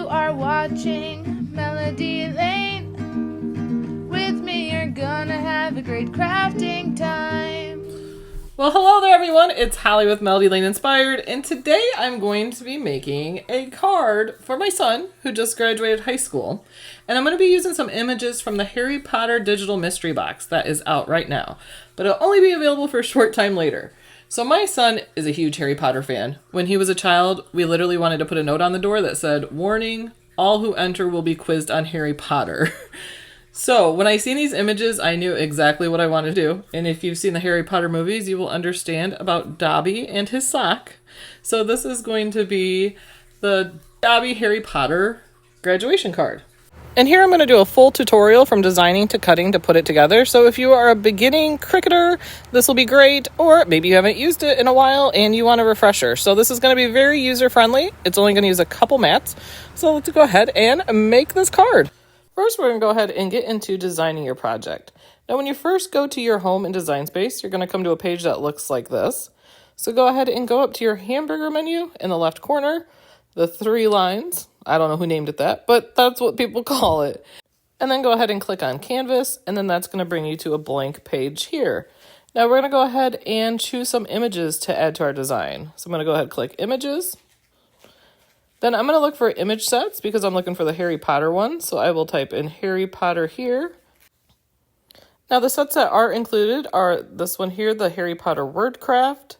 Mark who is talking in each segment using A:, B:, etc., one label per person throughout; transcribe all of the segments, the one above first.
A: are watching Melody Lane. With me, you're gonna have a great crafting time.
B: Well, hello there, everyone. It's Holly with Melody Lane Inspired, and today I'm going to be making a card for my son who just graduated high school. And I'm going to be using some images from the Harry Potter digital mystery box that is out right now, but it'll only be available for a short time later. So my son is a huge Harry Potter fan. When he was a child, we literally wanted to put a note on the door that said, "Warning, all who enter will be quizzed on Harry Potter." So when I seen these images, I knew exactly what I wanted to do. And if you've seen the Harry Potter movies, you will understand about Dobby and his sock. So this is going to be the Dobby Harry Potter graduation card. And here I'm going to do a full tutorial from designing to cutting to put it together. So if you are a beginning Cricketer, this will be great. Or maybe you haven't used it in a while and you want a refresher. So this is going to be very user-friendly. It's only going to use a couple mats. So let's go ahead and make this card. First, we're going to go ahead and get into designing your project. Now, when you first go to your home in Design Space, you're going to come to a page that looks like this. So go ahead and go up to your hamburger menu in the left corner, the 3 lines. I don't know who named it that, but that's what people call it. And then go ahead and click on Canvas, and then that's going to bring you to a blank page here. Now, we're going to go ahead and choose some images to add to our design. So I'm going to go ahead and click Images. Then I'm going to look for image sets because I'm looking for the Harry Potter one. So I will type in Harry Potter here. Now the sets that are included are this one here, the Harry Potter Wordcraft,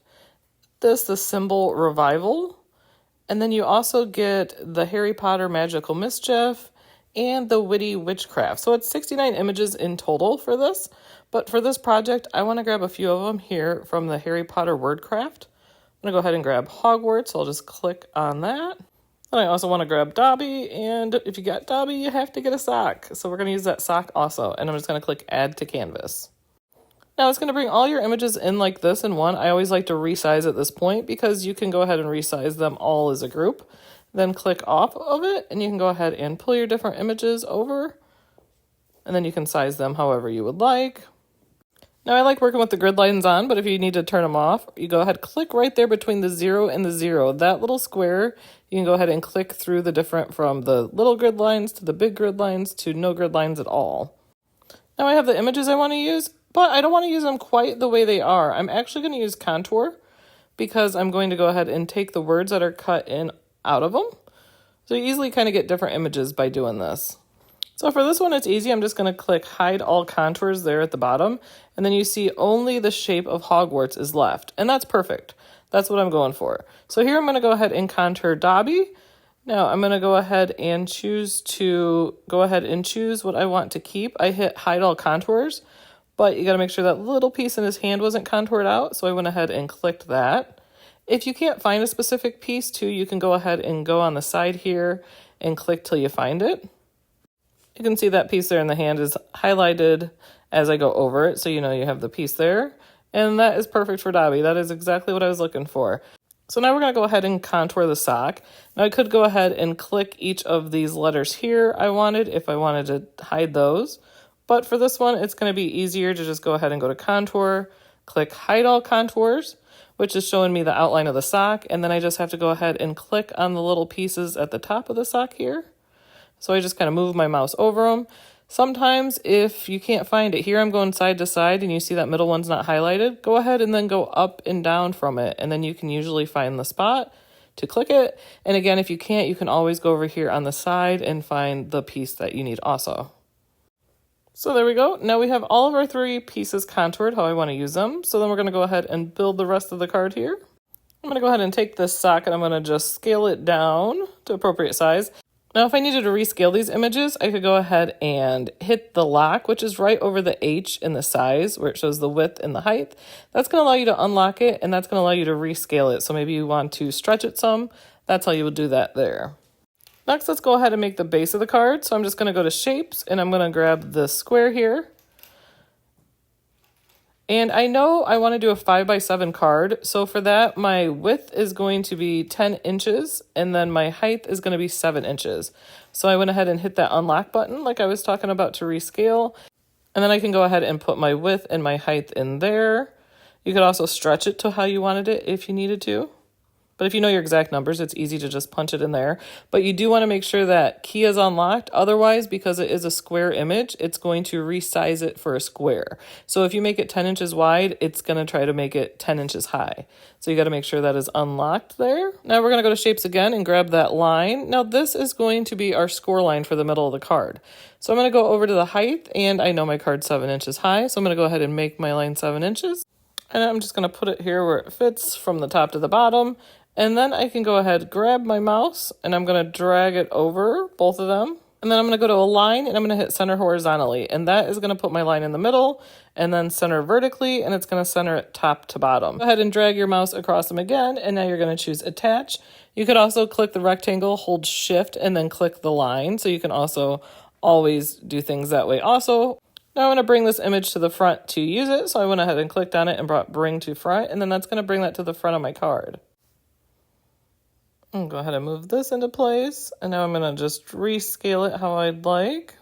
B: the Symbol Revival, and then you also get the Harry Potter Magical Mischief and the Witty Witchcraft. So it's 69 images in total for this. But for this project, I want to grab a few of them here from the Harry Potter Wordcraft. I'm going to go ahead and grab Hogwarts. So I'll just click on that. And I also want to grab Dobby, and if you got Dobby, you have to get a sock. So we're going to use that sock also, and I'm just going to click Add to Canvas. Now it's going to bring all your images in like this in one. I always like to resize at this point because you can go ahead and resize them all as a group. Then click off of it, and you can go ahead and pull your different images over, and then you can size them however you would like. Now I like working with the grid lines on, but if you need to turn them off, you go ahead, click right there between the 0 and the 0. That little square, you can go ahead and click through the different, from the little grid lines to the big grid lines to no grid lines at all. Now I have the images I want to use, but I don't want to use them quite the way they are. I'm actually going to use contour because I'm going to go ahead and take the words that are cut in out of them. So you easily kind of get different images by doing this. So for this one, it's easy. I'm just going to click Hide All Contours there at the bottom. And then you see only the shape of Hogwarts is left. And that's perfect. That's what I'm going for. So here I'm going to go ahead and contour Dobby. Now I'm going to go ahead and choose what I want to keep. I hit Hide All Contours, but you got to make sure that little piece in his hand wasn't contoured out. So I went ahead and clicked that. If you can't find a specific piece too, you can go ahead and go on the side here and click till you find it. You can see that piece there in the hand is highlighted as I go over it, so you know you have the piece there. And that is perfect for Dobby. That is exactly what I was looking for. So now we're going to go ahead and contour the sock. Now I could go ahead and click each of these letters here if I wanted to hide those. But for this one, it's going to be easier to just go ahead and go to Contour, click Hide All Contours, which is showing me the outline of the sock. And then I just have to go ahead and click on the little pieces at the top of the sock here. So I just kind of move my mouse over them. Sometimes if you can't find it, here I'm going side to side and you see that middle one's not highlighted, go ahead and then go up and down from it. And then you can usually find the spot to click it. And again, if you can't, you can always go over here on the side and find the piece that you need also. So there we go. Now we have all of our 3 pieces contoured how I want to use them. So then we're going to go ahead and build the rest of the card here. I'm going to go ahead and take this sock and I'm going to just scale it down to appropriate size. Now, if I needed to rescale these images, I could go ahead and hit the lock, which is right over the H in the size where it shows the width and the height. That's going to allow you to unlock it, and that's going to allow you to rescale it. So maybe you want to stretch it some. That's how you would do that there. Next, let's go ahead and make the base of the card. So I'm just going to go to Shapes, and I'm going to grab the square here. And I know I want to do a 5x7 card, so for that, my width is going to be 10 inches, and then my height is going to be 7 inches. So I went ahead and hit that unlock button like I was talking about to rescale, and then I can go ahead and put my width and my height in there. You could also stretch it to how you wanted it if you needed to. But if you know your exact numbers, it's easy to just punch it in there. But you do want to make sure that key is unlocked. Otherwise, because it is a square image, it's going to resize it for a square. So if you make it 10 inches wide, it's going to try to make it 10 inches high. So you got to make sure that is unlocked there. Now we're going to go to shapes again and grab that line. Now this is going to be our score line for the middle of the card. So I'm going to go over to the height, and I know my card's 7 inches high. So I'm going to go ahead and make my line 7 inches. And I'm just going to put it here where it fits from the top to the bottom. And then I can go ahead, grab my mouse, and I'm going to drag it over both of them. And then I'm going to go to a line, and I'm going to hit center horizontally. And that is going to put my line in the middle, and then center vertically, and it's going to center it top to bottom. Go ahead and drag your mouse across them again, and now you're going to choose attach. You could also click the rectangle, hold shift, and then click the line. So you can also always do things that way also. Now I want to bring this image to the front to use it. So I went ahead and clicked on it and brought bring to front, and then that's going to bring that to the front of my card. I'll go ahead and move this into place, and now I'm going to just rescale it how I'd like.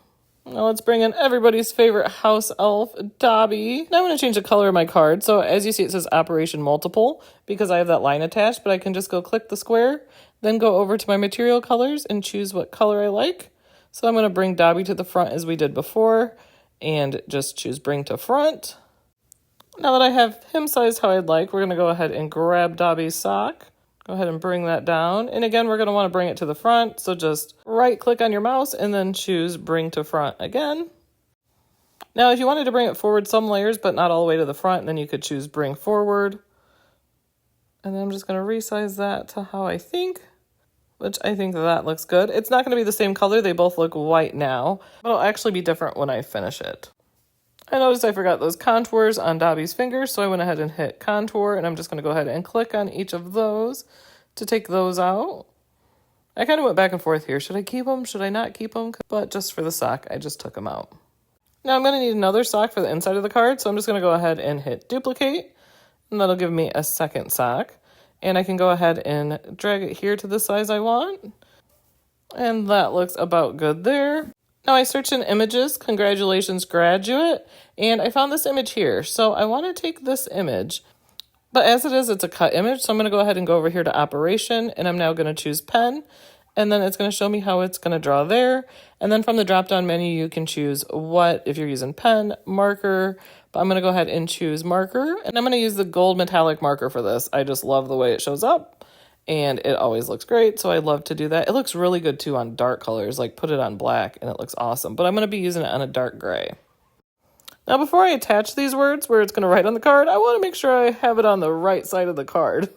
B: Now let's bring in everybody's favorite house elf, Dobby. Now I'm going to change the color of my card. So as you see, it says Operation Multiple because I have that line attached, but I can just go click the square, then go over to my material colors and choose what color I like. So I'm going to bring Dobby to the front as we did before, and just choose bring to front. Now that I have him sized how I'd like, we're going to go ahead and grab Dobby's sock. Go ahead and bring that down. And again, we're going to want to bring it to the front. So just right click on your mouse and then choose bring to front again. Now, if you wanted to bring it forward some layers, but not all the way to the front, then you could choose bring forward. And then I'm just going to resize that to how I think, which I think that looks good. It's not going to be the same color. They both look white now, but it'll actually be different when I finish it. I noticed I forgot those contours on Dobby's fingers, so I went ahead and hit contour, and I'm just going to go ahead and click on each of those to take those out. I kind of went back and forth here. Should I keep them? Should I not keep them? But just for the sock, I just took them out. Now I'm going to need another sock for the inside of the card, so I'm just going to go ahead and hit duplicate, and that'll give me a second sock. And I can go ahead and drag it here to the size I want, and that looks about good there. Now I searched in images, congratulations graduate, and I found this image here. So I want to take this image, but as it is, it's a cut image. So I'm going to go ahead and go over here to operation, and I'm now going to choose pen, and then it's going to show me how it's going to draw there. And then from the drop-down menu, you can choose what, if you're using pen, marker, but I'm going to go ahead and choose marker, and I'm going to use the gold metallic marker for this. I just love the way it shows up. And it always looks great, so I love to do that. It looks really good, too, on dark colors. Like, put it on black, and it looks awesome. But I'm going to be using it on a dark gray. Now, before I attach these words where it's going to write on the card, I want to make sure I have it on the right side of the card.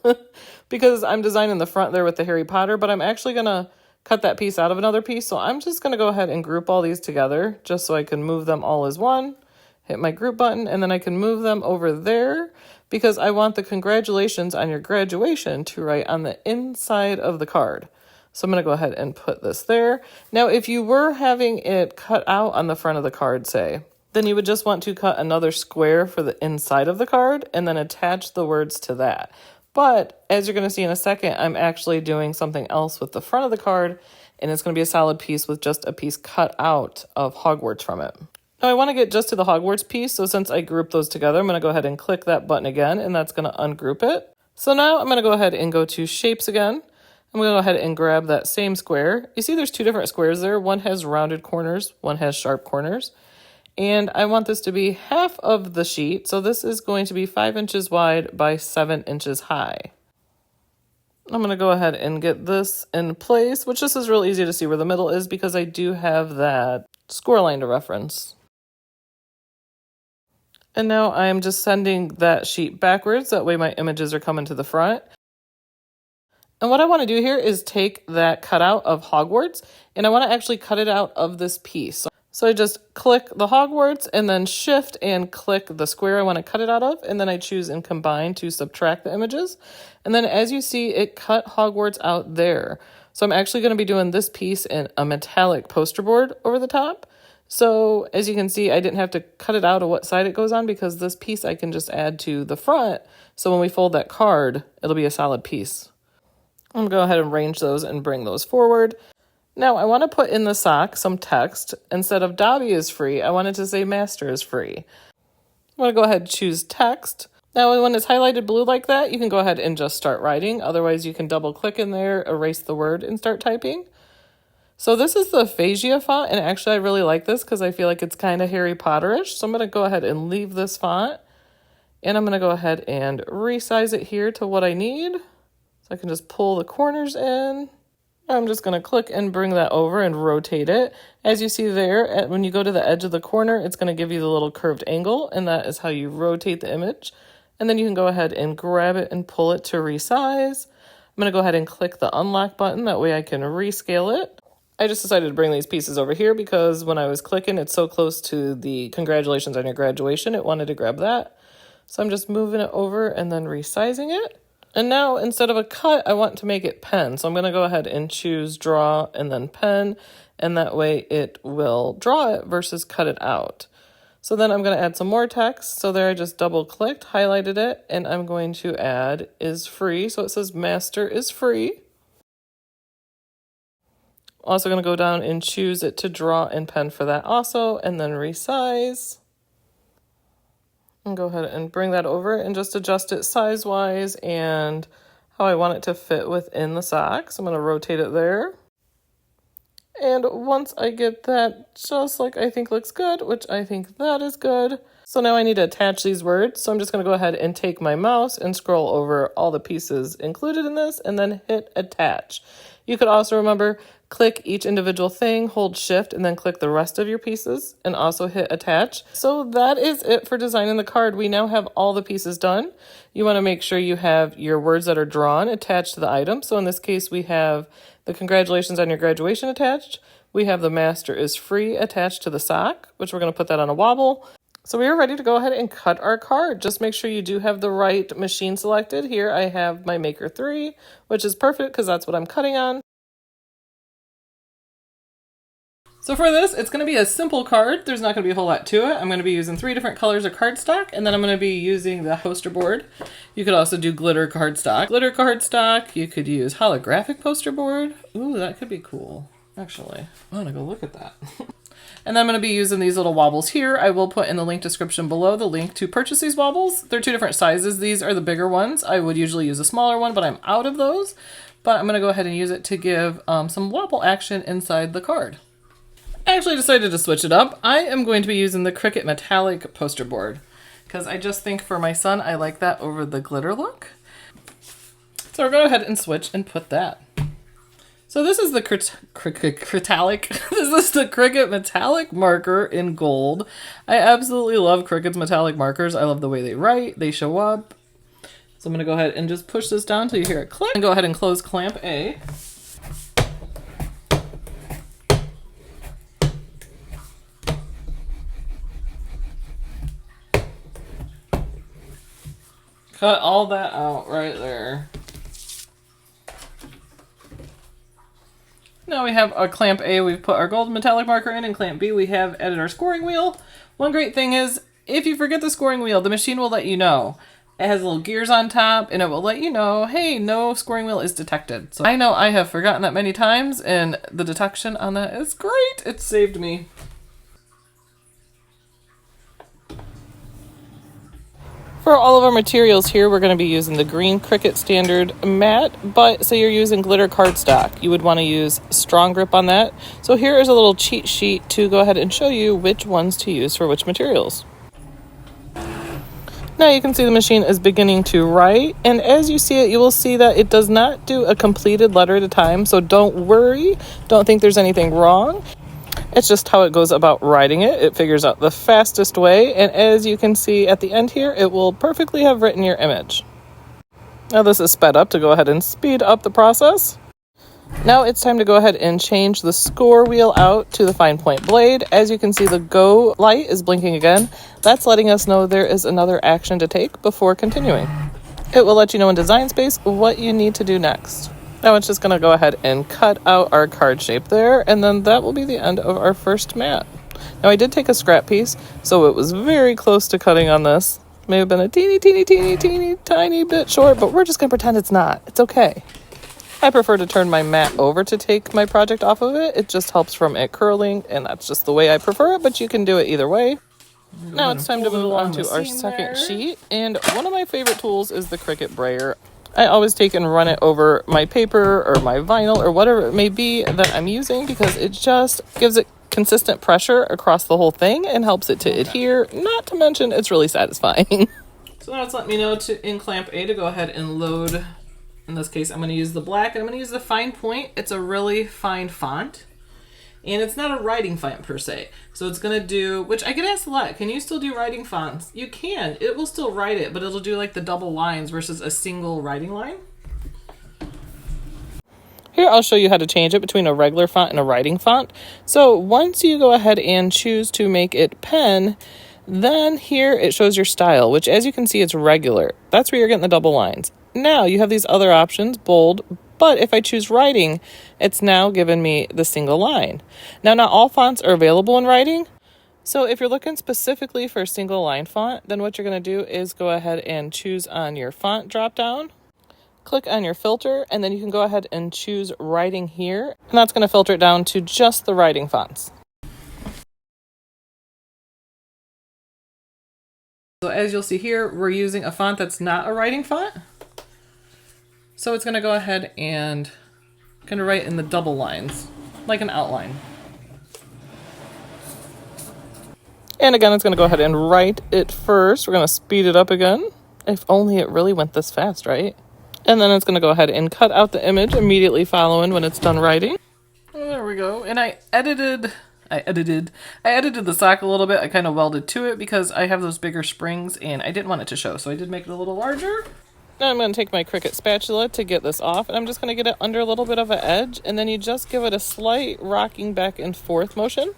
B: Because I'm designing the front there with the Harry Potter, but I'm actually going to cut that piece out of another piece. So I'm just going to go ahead and group all these together, just so I can move them all as one. Hit my group button, and then I can move them over there, because I want the congratulations on your graduation to write on the inside of the card. So I'm going to go ahead and put this there. Now, if you were having it cut out on the front of the card, say, then you would just want to cut another square for the inside of the card and then attach the words to that. But as you're going to see in a second, I'm actually doing something else with the front of the card, and it's going to be a solid piece with just a piece cut out of Hogwarts from it. Now I want to get just to the Hogwarts piece, so since I grouped those together, I'm going to go ahead and click that button again, and that's going to ungroup it. So now I'm going to go ahead and go to shapes again. I'm going to go ahead and grab that same square. You see there's two different squares there. One has rounded corners, one has sharp corners. And I want this to be half of the sheet, so this is going to be 5 inches wide by 7 inches high. I'm going to go ahead and get this in place, which this is real easy to see where the middle is because I do have that score line to reference. And now I'm just sending that sheet backwards. That way my images are coming to the front. And what I want to do here is take that cutout of Hogwarts, and I want to actually cut it out of this piece. So I just click the Hogwarts and then shift and click the square I want to cut it out of. And then I choose and combine to subtract the images. And then as you see, it cut Hogwarts out there. So I'm actually going to be doing this piece in a metallic poster board over the top. So as you can see, I didn't have to cut it out of what side it goes on because this piece I can just add to the front. So when we fold that card, it'll be a solid piece. I'm going to go ahead and arrange those and bring those forward. Now I want to put in the sock some text. Instead of Dobby is free, I want it to say Master is free. I'm going to go ahead and choose text. Now, when it's highlighted blue like that, you can go ahead and just start writing. Otherwise, you can double click in there, erase the word, and start typing. So this is the Phasia font, and actually I really like this because I feel like it's kind of Harry Potter-ish. So I'm going to go ahead and leave this font, and I'm going to go ahead and resize it here to what I need. So I can just pull the corners in. I'm just going to click and bring that over and rotate it. As you see there, when you go to the edge of the corner, it's going to give you the little curved angle, and that is how you rotate the image. And then you can go ahead and grab it and pull it to resize. I'm going to go ahead and click the unlock button. That way I can rescale it. I just decided to bring these pieces over here because when I was clicking, it's so close to the congratulations on your graduation, it wanted to grab that. So I'm just moving it over and then resizing it. And now instead of a cut, I want to make it pen. So I'm going to go ahead and choose draw and then pen. And that way it will draw it versus cut it out. So then I'm going to add some more text. So there I just double clicked, highlighted it, and I'm going to add is free. So it says master is free. Also going to go down and choose it to draw and pen for that also, and then resize. And go ahead and bring that over and just adjust it size-wise and how I want it to fit within the sock. So I'm going to rotate it there. And once I get that just like I think looks good, which I think that is good. So now I need to attach these words. So I'm just going to go ahead and take my mouse and scroll over all the pieces included in this and then hit attach. You could also remember, click each individual thing, hold shift, and then click the rest of your pieces and also hit attach. So that is it for designing the card. We now have all the pieces done. You want to make sure you have your words that are drawn attached to the item. So in this case, we have the congratulations on your graduation attached. We have the master is free attached to the sock, which we're going to put that on a wobble. So we are ready to go ahead and cut our card. Just make sure you do have the right machine selected. Here I have my Maker 3, which is perfect because that's what I'm cutting on. So for this, it's going to be a simple card. There's not going to be a whole lot to it. I'm going to be using 3 different colors of cardstock, and then I'm going to be using the poster board. You could also do glitter cardstock. Glitter cardstock, you could use holographic poster board. Ooh, that could be cool, actually. I want to go look at that. And then I'm going to be using these little wobbles here. I will put in the link description below the link to purchase these wobbles. They're 2 different sizes. These are the bigger ones. I would usually use a smaller one, but I'm out of those. But I'm going to go ahead and use it to give some wobble action inside the card. I actually decided to switch it up. I am going to be using the Cricut metallic poster board because I just think for my son, I like that over the glitter look. So I'll go ahead and switch and put that. So this is the Cricut this is the Cricut metallic marker in gold. I absolutely love Cricut's metallic markers. I love the way they write, they show up. So I'm going to go ahead and just push this down until you hear it click and go ahead and close clamp A. Cut all that out right there. Now we have our clamp A, we've put our gold metallic marker in, and clamp B, we have added our scoring wheel. One great thing is, if you forget the scoring wheel, the machine will let you know. It has little gears on top, and it will let you know, hey, no scoring wheel is detected. So I know I have forgotten that many times, and the detection on that is great. It saved me. For all of our materials here, we're going to be using the green Cricut standard matte, but say you're using glitter cardstock, you would want to use strong grip on that. So here is a little cheat sheet to go ahead and show you which ones to use for which materials. Now you can see the machine is beginning to write, and as you see it, you will see that it does not do a completed letter at a time, so don't worry, don't think there's anything wrong. It's just how it goes about writing it. It figures out the fastest way, and as you can see at the end here, it will perfectly have written your image. Now this is sped up to go ahead and speed up the process. Now it's time to go ahead and change the score wheel out to the fine point blade. As you can see, the go light is blinking again. That's letting us know there is another action to take before continuing. It will let you know in Design Space what you need to do next. Now it's just going to go ahead and cut out our card shape there, and then that will be the end of our first mat. Now I did take a scrap piece, so it was very close to cutting on this. May have been a teeny tiny bit short, but we're just going to pretend it's not. It's okay. I prefer to turn my mat over to take my project off of it. It just helps from it curling, and that's just the way I prefer it, but you can do it either way. Now it's time to move on to our second sheet, and one of my favorite tools is the Cricut brayer. I always take and run it over my paper or my vinyl or whatever it may be that I'm using because it just gives it consistent pressure across the whole thing and helps it to adhere, not to mention it's really satisfying. So now it's letting me know in clamp A to go ahead and load. In this case, I'm going to use the black and I'm going to use the fine point. It's a really fine font. And it's not a writing font per se. So it's going to do, which I get asked a lot, can you still do writing fonts? You can. It will still write it, but it'll do like the double lines versus a single writing line. Here I'll show you how to change it between a regular font and a writing font. So once you go ahead and choose to make it pen, then here it shows your style, which as you can see, it's regular. That's where you're getting the double lines. Now you have these other options, bold, but if I choose writing, it's now given me the single line. Now, not all fonts are available in writing. So if you're looking specifically for a single line font, then what you're going to do is go ahead and choose on your font drop down, click on your filter, and then you can go ahead and choose writing here. And that's going to filter it down to just the writing fonts. So as you'll see here, we're using a font that's not a writing font. So it's going to go ahead and kind of write in the double lines, like an outline. And again, it's going to go ahead and write it first. We're going to speed it up again. If only it really went this fast, right? And then it's going to go ahead and cut out the image immediately following when it's done writing. Oh, there we go. And I edited the sock a little bit. I kind of welded to it because I have those bigger springs and I didn't want it to show. So I did make it a little larger. Now I'm going to take my Cricut spatula to get this off, and I'm just going to get it under a little bit of an edge, and then you just give it a slight rocking back and forth motion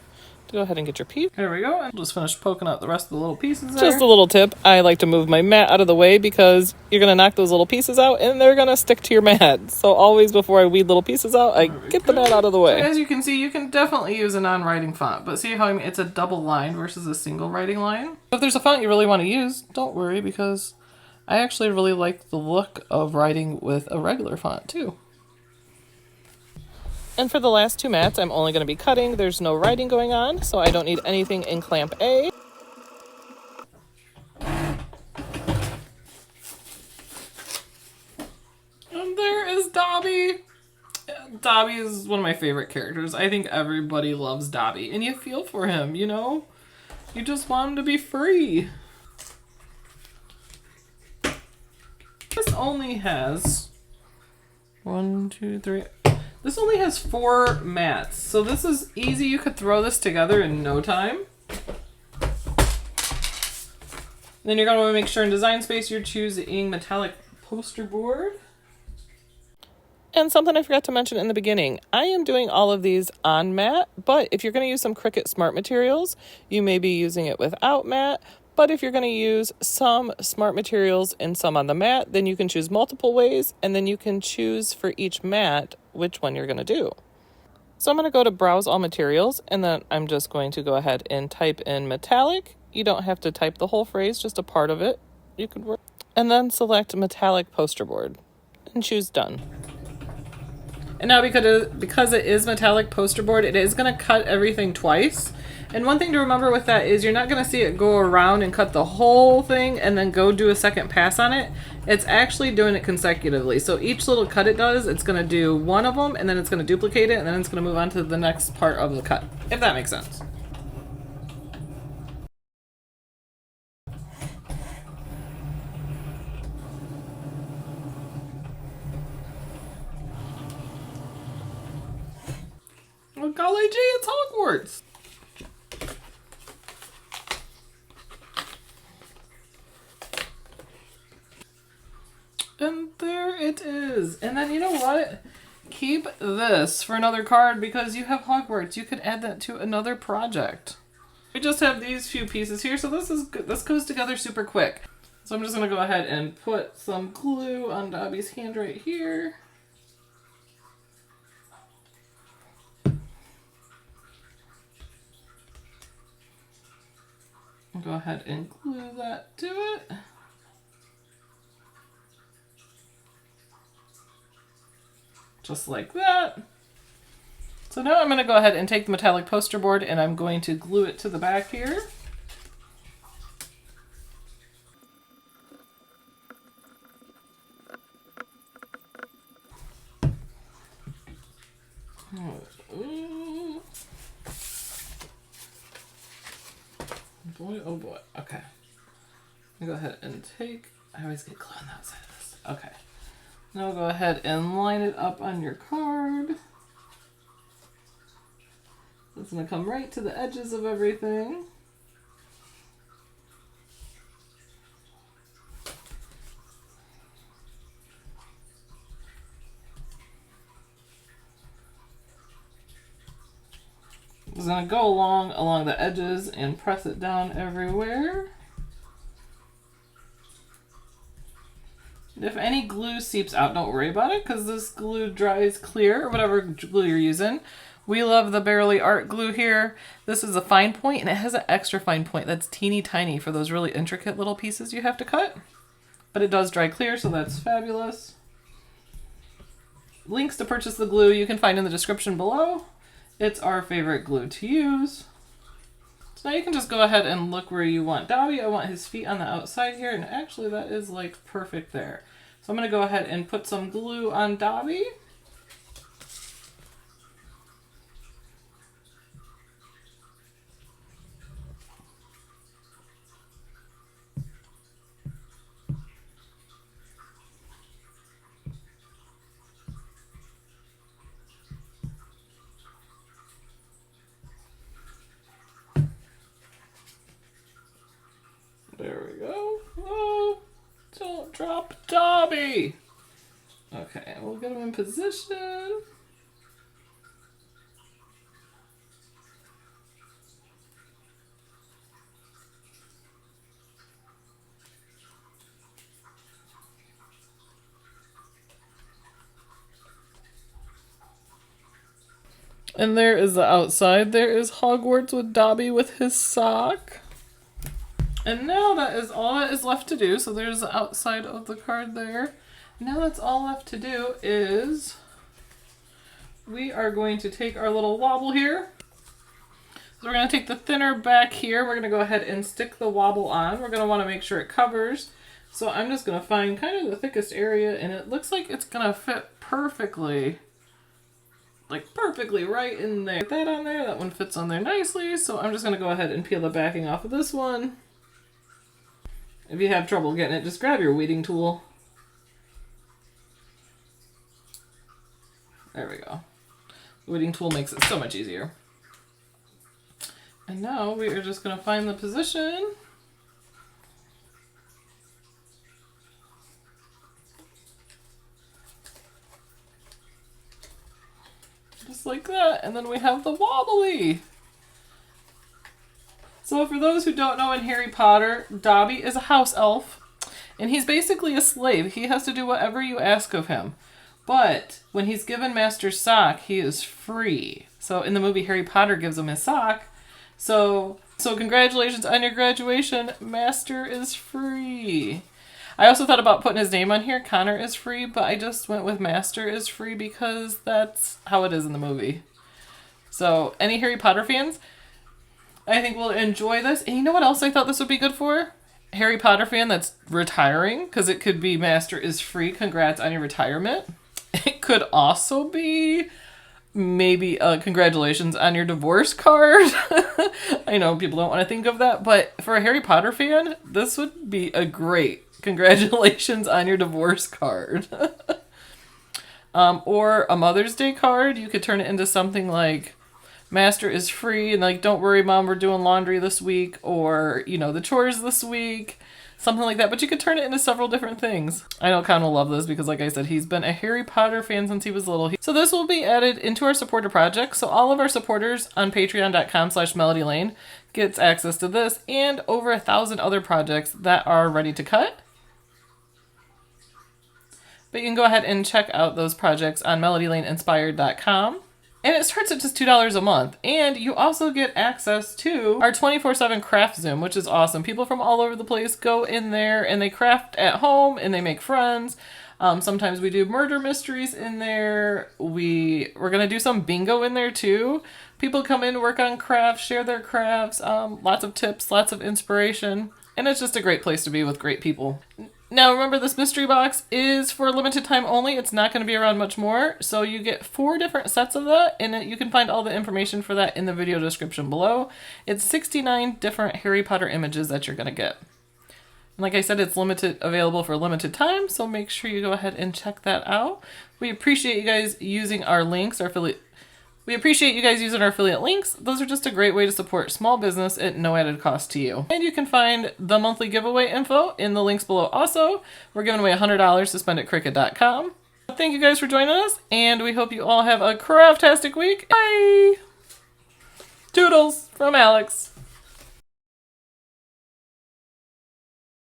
B: to go ahead and get your piece. There we go. And just finish poking out the rest of the little pieces there. Just a little tip. I like to move my mat out of the way because you're going to knock those little pieces out, and they're going to stick to your mat. So always before I weed little pieces out, I get the mat out of the way. So as you can see, you can definitely use a non-writing font, but see how I mean it's a double line versus a single writing line? If there's a font you really want to use, don't worry because I actually really like the look of writing with a regular font too. And for the last two mats, I'm only going to be cutting. There's no writing going on, so I don't need anything in clamp A. And there is Dobby. Dobby is one of my favorite characters. I think everybody loves Dobby, and you feel for him, you know? You just want him to be free. This only has this only has 4 mats. So this is easy. You could throw this together in no time. Then you're going to want to make sure in design space you're choosing metallic poster board. And something I forgot to mention in the beginning, I am doing all of these on mat, but if you're going to use some Cricut Smart materials, you may be using it without mat. But if you're going to use some smart materials and some on the mat, then you can choose multiple ways, and then you can choose for each mat which one you're going to do. So I'm going to go to Browse All Materials, and then I'm just going to go ahead and type in metallic. You don't have to type the whole phrase, just a part of it. You could work. And then select metallic poster board and choose done. And now because it is metallic poster board, it is going to cut everything twice. And one thing to remember with that is you're not going to see it go around and cut the whole thing and then go do a second pass on it. It's actually doing it consecutively. So each little cut it does, it's going to do one of them and then it's going to duplicate it and then it's going to move on to the next part of the cut, if that makes sense. Oh, golly gee, it's Hogwarts! And there it is. And then you know what? Keep this for another card because you have Hogwarts. You could add that to another project. We just have these few pieces here, so this is good. This goes together super quick. So I'm just going to go ahead and put some glue on Dobby's hand right here. I'll go ahead and glue that to it. Just like that. So now I'm going to go ahead and take the metallic poster board and I'm going to glue it to the back here. boy, oh boy. Okay. I'm gonna go ahead and take, I always get glue on the outside of this. Okay. Now go ahead and line it up on your card. It's gonna come right to the edges of everything. It's going to go along the edges and press it down everywhere. If any glue seeps out, don't worry about it because this glue dries clear, or whatever glue you're using. We love the Barely Art glue here. This is a fine point and it has an extra fine point that's teeny tiny for those really intricate little pieces you have to cut. But it does dry clear, so that's fabulous. Links to purchase the glue you can find in the description below. It's our favorite glue to use. So now you can just go ahead and look where you want Dobby. I want his feet on the outside here, and actually that is like perfect there. So I'm going to go ahead and put some glue on Dobby. There we go. Oh, don't drop Dobby. Okay, we'll get him in position. And there is the outside. There is Hogwarts with Dobby with his sock. And now that is all that is left to do. So there's the outside of the card there. Now that's all left to do is we are going to take our little wobble here. So we're going to take the thinner back here. We're going to go ahead and stick the wobble on. We're going to want to make sure it covers. So I'm just going to find kind of the thickest area, and it looks like it's going to fit perfectly. Like perfectly right in there. Get that on there. That one fits on there nicely. So I'm just going to go ahead and peel the backing off of this one. If you have trouble getting it, just grab your weeding tool. There we go. The weeding tool makes it so much easier. And now we are just going to find the position. Just like that. And then we have the wobbly. So for those who don't know, in Harry Potter, Dobby is a house elf, and he's basically a slave. He has to do whatever you ask of him. But when he's given Master's sock, he is free. So in the movie, Harry Potter gives him his sock. So congratulations on your graduation. Master is free. I also thought about putting his name on here. Connor is free, but I just went with Master is free because that's how it is in the movie. So any Harry Potter fans, I think we'll enjoy this. And you know what else I thought this would be good for? Harry Potter fan that's retiring, because it could be Master is free. Congrats on your retirement. It could also be maybe congratulations on your divorce card. I know people don't want to think of that, but for a Harry Potter fan, this would be a great congratulations on your divorce card. Or a Mother's Day card. You could turn it into something like Master is free, and like, don't worry, Mom, we're doing laundry this week, or, you know, the chores this week, something like that. But you could turn it into several different things. I know Con will love this because, like I said, he's been a Harry Potter fan since he was little. So this will be added into our supporter project. So all of our supporters on patreon.com/melodylane gets access to this and over 1,000 other projects that are ready to cut. But you can go ahead and check out those projects on melodylaneinspired.com. And it starts at just $2 a month. And you also get access to our 24/7 craft Zoom, which is awesome. People from all over the place go in there and they craft at home and they make friends. Sometimes we do murder mysteries in there. We're going to do some bingo in there too. People come in, work on crafts, share their crafts, lots of tips, lots of inspiration. And it's just a great place to be with great people. Now remember, this mystery box is for a limited time only. It's not going to be around much more. So you get 4 different sets of that, and you can find all the information for that in the video description below. It's 69 different Harry Potter images that you're going to get. And like I said, it's available for a limited time, so make sure you go ahead and check that out. We appreciate you guys using our links, We appreciate you guys using our affiliate links. Those are just a great way to support small business at no added cost to you. And you can find the monthly giveaway info in the links below also. We're giving away $100 to spend at Cricut.com. Thank you guys for joining us, and we hope you all have a craftastic week. Bye! Toodles from Alex.